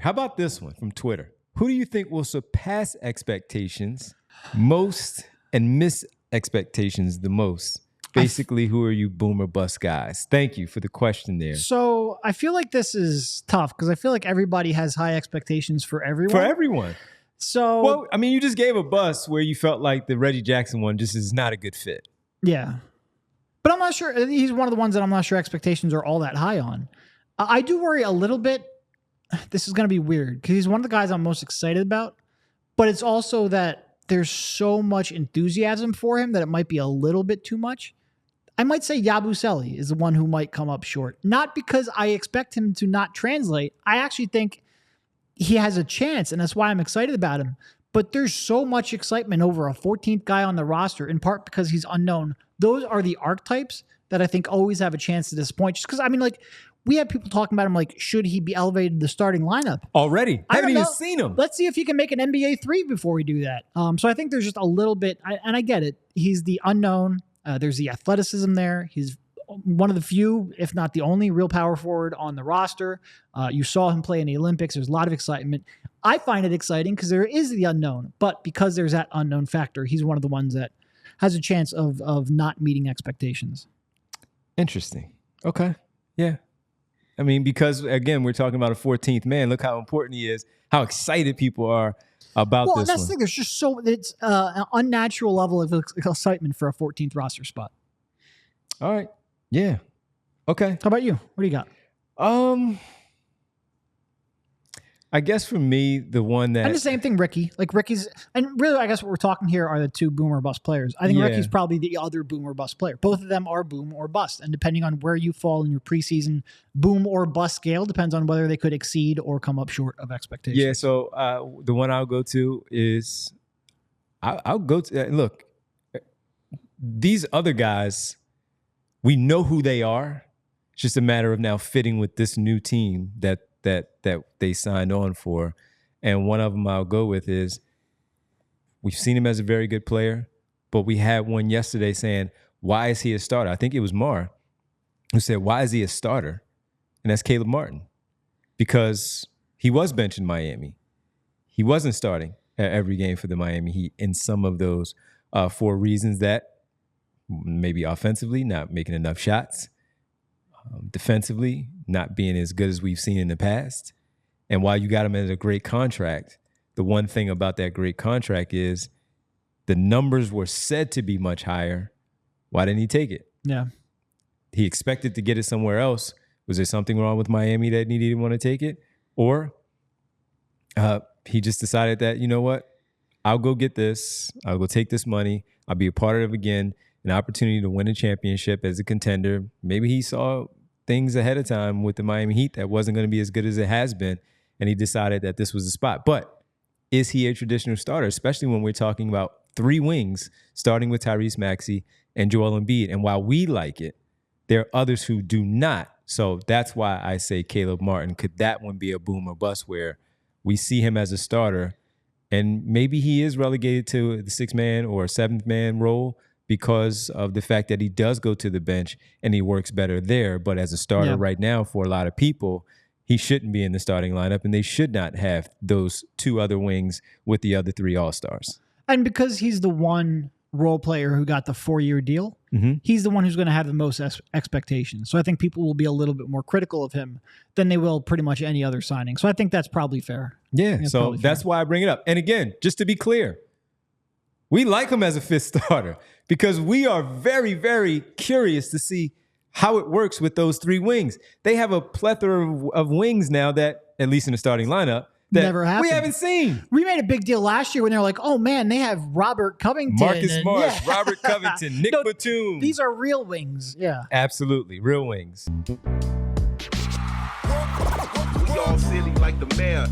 How about this one from Twitter? Who do you think will surpass expectations most and miss expectations the most? Basically, who are you boom or bust guys? Thank you for the question there. So I feel like this is tough because I feel like everybody has high expectations for everyone. For everyone. So, well, I mean, you just gave a bust where you felt like the Reggie Jackson one just is not a good fit. Yeah. But I'm not sure. He's one of the ones that I'm not sure expectations are all that high on. I do worry a little bit. This is going to be weird because he's one of the guys I'm most excited about. But it's also that there's so much enthusiasm for him that it might be a little bit too much. I might say Yabusele is the one who might come up short. Not because I expect him to not translate. I actually think he has a chance, and that's why I'm excited about him. But there's so much excitement over a 14th guy on the roster, in part because he's unknown. Those are the archetypes that I think always have a chance to disappoint. Just because, I mean, like, we have people talking about him like, should he be elevated to the starting lineup? Already. I haven't even seen him. Let's see if he can make an NBA 3 before we do that. So I think there's just a little bit, and I get it. He's the unknown. There's the athleticism there. He's one of the few, if not the only, real power forward on the roster. You saw him play in the Olympics. There's a lot of excitement. I find it exciting because there is the unknown, but because there's that unknown factor, he's one of the ones that has a chance of not meeting expectations. Interesting. Okay. Yeah. I mean, because, again, we're talking about a 14th man. Look how important he is, how excited people are about this that's one. the thing. There's just it's an unnatural level of excitement for a 14th roster spot. All right. Yeah. Okay. How about you? What do you got? I guess for me, the one that... And the same thing, Ricky. Like Ricky's... And really, I guess what we're talking here are the two boom or bust players. I think Ricky's probably the other boom or bust player. Both of them are boom or bust. And depending on where you fall in your preseason boom or bust scale, depends on whether they could exceed or come up short of expectations. Yeah, so the one I'll go to is... I'll go to... look, these other guys, we know who they are. It's just a matter of now fitting with this new team that they signed on for. And one of them I'll go with is, we've seen him as a very good player, but we had one yesterday saying, why is he a starter? I think it was Mar who said, why is he a starter? And that's Caleb Martin. Because he was benched in Miami. He wasn't starting at every game for the Miami Heat in some of those for reasons that maybe offensively, not making enough shots, defensively, not being as good as we've seen in the past. And while you got him at a great contract, the one thing about that great contract is the numbers were said to be much higher. Why didn't he take it? Yeah. He expected to get it somewhere else. Was there something wrong with Miami that he didn't want to take it? Or he just decided that, you know what? I'll go get this. I'll go take this money. I'll be a part of it again. An opportunity to win a championship as a contender. Maybe he saw things ahead of time with the Miami Heat that wasn't going to be as good as it has been, and he decided that this was the spot. But is he a traditional starter, especially when we're talking about three wings, starting with Tyrese Maxey and Joel Embiid? And while we like it, there are others who do not. So that's why I say Caleb Martin. Could that one be a boom or bust where we see him as a starter and maybe he is relegated to the 6-man or 7th-man role because of the fact that he does go to the bench and he works better there. But as a starter right now, for a lot of people, he shouldn't be in the starting lineup, and they should not have those two other wings with the other three All-Stars. And because he's the one role player who got the 4-year deal, he's the one who's going to have the most expectations. So I think people will be a little bit more critical of him than they will pretty much any other signing. So I think that's probably fair. Yeah, so that's why I bring it up. And again, just to be clear, we like him as a 5th starter because we are very, very curious to see how it works with those 3 wings. They have a plethora of wings now that, at least in the starting lineup, that never happened. We haven't seen. We made a big deal last year when they were like, oh man, they have Robert Covington. Marcus Morris, Robert Covington, Nick Batum. These are real wings. Yeah. Absolutely. Real wings. We all silly like the mayor.